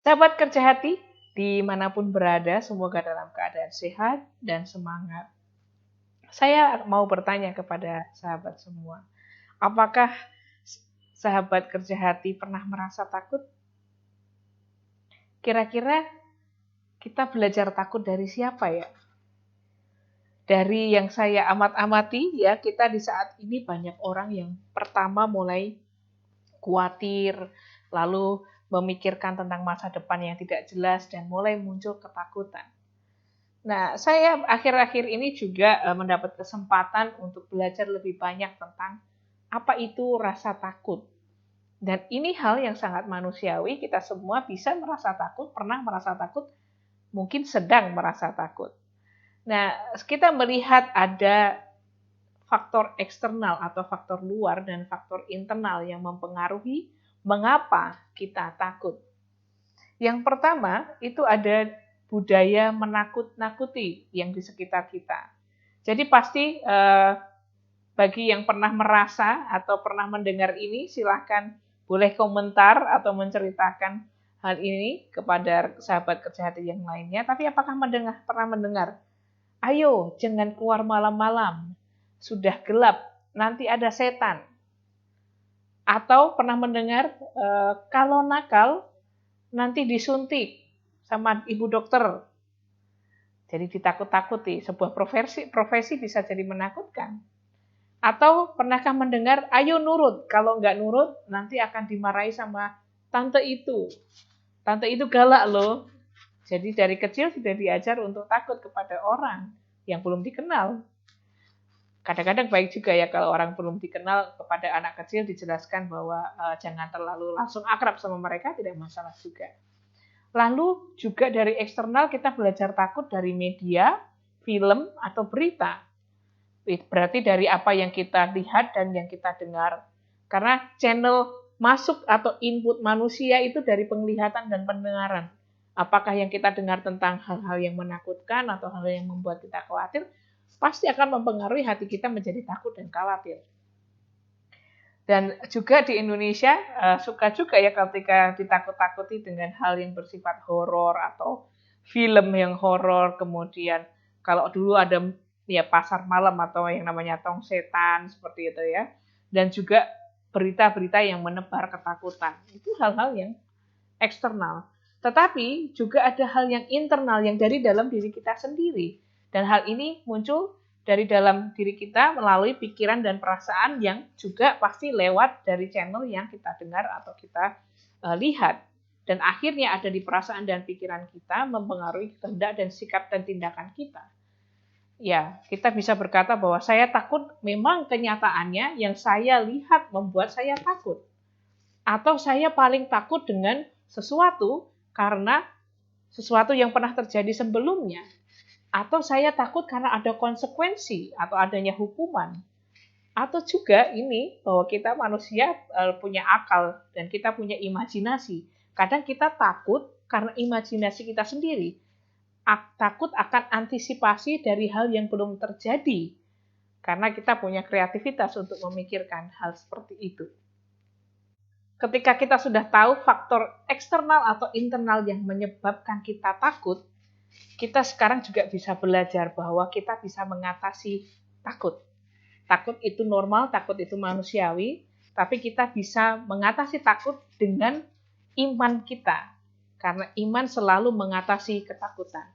Sahabat kerja hati, dimanapun berada, semoga dalam keadaan sehat dan semangat. Saya mau bertanya kepada sahabat semua, apakah sahabat kerja hati pernah merasa takut? Kira-kira kita belajar takut dari siapa ya? Dari yang saya amat-amati ya, kita di saat ini banyak orang yang pertama mulai khawatir, lalu memikirkan tentang masa depan yang tidak jelas dan mulai muncul ketakutan. Nah, saya akhir-akhir ini juga mendapat kesempatan untuk belajar lebih banyak tentang apa itu rasa takut. Dan ini hal yang sangat manusiawi, kita semua bisa merasa takut, pernah merasa takut, mungkin sedang merasa takut. Nah, kita melihat ada faktor eksternal atau faktor luar dan faktor internal yang mempengaruhi mengapa kita takut. Yang pertama, itu ada budaya menakut-nakuti yang di sekitar kita. Jadi pasti bagi yang pernah merasa atau pernah mendengar ini, silahkan boleh komentar atau menceritakan hal ini kepada sahabat kerja hati yang lainnya. Tapi apakah pernah mendengar? Ayo, jangan keluar malam-malam. Sudah gelap, nanti ada setan. Atau pernah mendengar, kalau nakal, nanti disuntik sama ibu dokter. Jadi ditakut-takuti. Sebuah profesi bisa jadi menakutkan. Atau pernahkah mendengar, ayo nurut. Kalau nggak nurut, nanti akan dimarahi sama tante itu. Tante itu galak loh. Jadi dari kecil sudah diajar untuk takut kepada orang yang belum dikenal. Kadang-kadang baik juga ya kalau orang belum dikenal kepada anak kecil dijelaskan bahwa jangan terlalu langsung akrab sama mereka, tidak masalah juga. Lalu juga dari eksternal kita belajar takut dari media, film, atau berita. Berarti dari apa yang kita lihat dan yang kita dengar. Karena channel masuk atau input manusia itu dari penglihatan dan pendengaran. Apakah yang kita dengar tentang hal-hal yang menakutkan atau hal yang membuat kita khawatir, pasti akan mempengaruhi hati kita menjadi takut dan khawatir. Dan juga di Indonesia suka juga ya ketika ditakut-takuti dengan hal yang bersifat horor atau film yang horor. Kemudian kalau dulu ada ya pasar malam atau yang namanya tong setan seperti itu ya. Dan juga berita-berita yang menebar ketakutan. Itu hal-hal yang eksternal. Tetapi juga ada hal yang internal yang dari dalam diri kita sendiri. Dan hal ini muncul dari dalam diri kita melalui pikiran dan perasaan yang juga pasti lewat dari channel yang kita dengar atau kita lihat. Dan akhirnya ada di perasaan dan pikiran kita mempengaruhi kehendak dan sikap dan tindakan kita. Ya, kita bisa berkata bahwa saya takut memang kenyataannya yang saya lihat membuat saya takut. Atau saya paling takut dengan sesuatu karena sesuatu yang pernah terjadi sebelumnya. Atau saya takut karena ada konsekuensi atau adanya hukuman. Atau juga ini bahwa kita manusia punya akal dan kita punya imajinasi. Kadang kita takut karena imajinasi kita sendiri. Takut akan antisipasi dari hal yang belum terjadi. Karena kita punya kreativitas untuk memikirkan hal seperti itu. Ketika kita sudah tahu faktor eksternal atau internal yang menyebabkan kita takut, kita sekarang juga bisa belajar bahwa kita bisa mengatasi takut. Takut itu normal, takut itu manusiawi, tapi kita bisa mengatasi takut dengan iman kita. Karena iman selalu mengatasi ketakutan.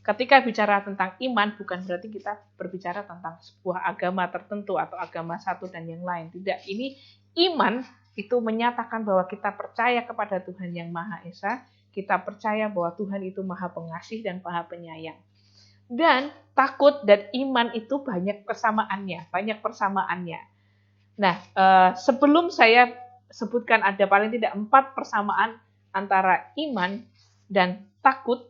Ketika bicara tentang iman, bukan berarti kita berbicara tentang sebuah agama tertentu atau agama satu dan yang lain. Tidak, ini iman itu menyatakan bahwa kita percaya kepada Tuhan yang Maha Esa, kita percaya bahwa Tuhan itu Maha Pengasih dan Maha Penyayang. Dan takut dan iman itu banyak persamaannya. Nah, sebelum saya sebutkan ada paling tidak 4 persamaan antara iman dan takut,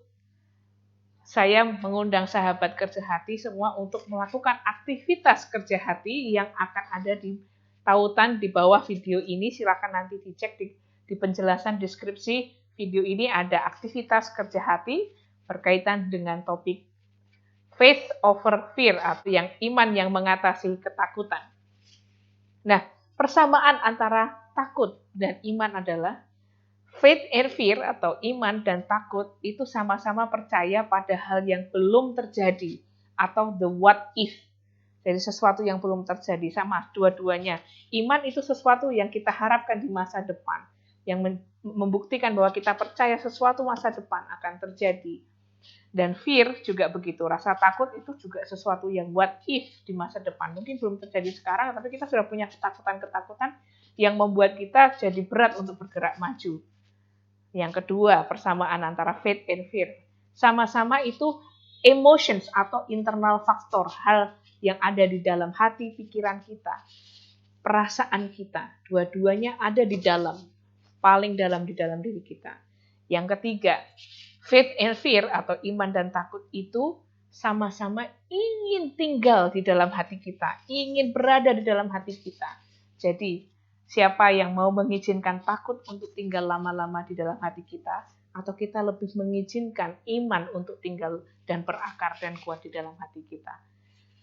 saya mengundang sahabat kerja hati semua untuk melakukan aktivitas kerja hati yang akan ada di tautan di bawah video ini. Silakan nanti dicek di penjelasan deskripsi video ini ada aktivitas kerja hati berkaitan dengan topik faith over fear atau yang iman yang mengatasi ketakutan. Nah, persamaan antara takut dan iman adalah Faith and fear atau iman dan takut itu sama-sama percaya pada hal yang belum terjadi atau the what if. Jadi sesuatu yang belum terjadi, sama dua-duanya. Iman itu sesuatu yang kita harapkan di masa depan, yang membuktikan bahwa kita percaya sesuatu masa depan akan terjadi. Dan fear juga begitu, rasa takut itu juga sesuatu yang what if di masa depan. Mungkin belum terjadi sekarang, tapi kita sudah punya ketakutan-ketakutan yang membuat kita jadi berat untuk bergerak maju. Yang kedua, persamaan antara faith and fear. Sama-sama itu emotions atau internal factor, hal yang ada di dalam hati, pikiran kita, perasaan kita. Dua-duanya ada di dalam, paling dalam di dalam diri kita. Yang ketiga, faith and fear atau iman dan takut itu sama-sama ingin tinggal di dalam hati kita, ingin berada di dalam hati kita. Jadi, siapa yang mau mengizinkan takut untuk tinggal lama-lama di dalam hati kita, atau kita lebih mengizinkan iman untuk tinggal dan berakar dan kuat di dalam hati kita.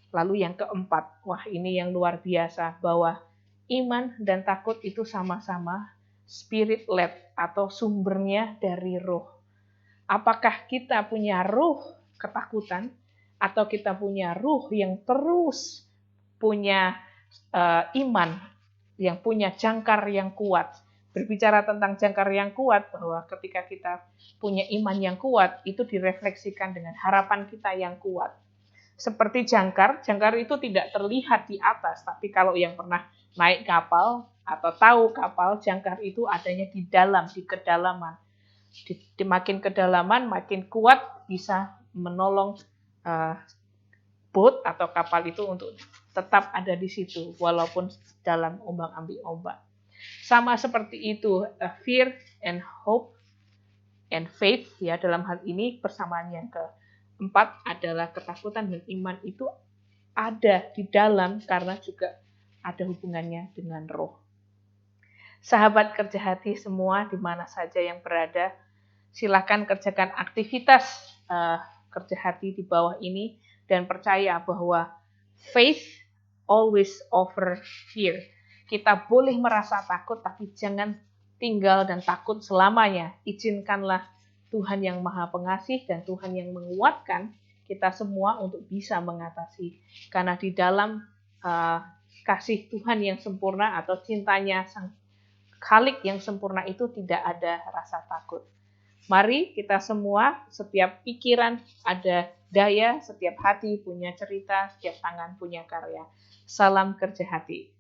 Lalu yang keempat, wah ini yang luar biasa, bahwa iman dan takut itu sama-sama spirit led atau sumbernya dari roh. Apakah kita punya ruh ketakutan atau kita punya ruh yang terus punya iman, yang punya jangkar yang kuat. Berbicara tentang jangkar yang kuat, bahwa ketika kita punya iman yang kuat, itu direfleksikan dengan harapan kita yang kuat. Seperti jangkar itu tidak terlihat di atas, tapi kalau yang pernah naik kapal atau tahu kapal, jangkar itu adanya di dalam, di kedalaman. Di makin kedalaman, makin kuat bisa menolong boat atau kapal itu untuk tetap ada di situ walaupun dalam ombak-ambing ombak. Sama seperti itu, fear and hope and faith, ya, dalam hal ini persamaan yang keempat adalah ketakutan dan iman itu ada di dalam karena juga ada hubungannya dengan roh. Sahabat kerja hati semua di mana saja yang berada, silakan kerjakan aktivitas kerja hati di bawah ini dan percaya bahwa faith always over fear. Kita boleh merasa takut, tapi jangan tinggal dan takut selamanya. Izinkanlah Tuhan yang Maha Pengasih dan Tuhan yang menguatkan kita semua untuk bisa mengatasi. Karena di dalam kasih Tuhan yang sempurna atau cintanya Sang Khalik yang sempurna itu tidak ada rasa takut. Mari kita semua, setiap pikiran ada daya, setiap hati punya cerita, setiap tangan punya karya. Salam kerja hati.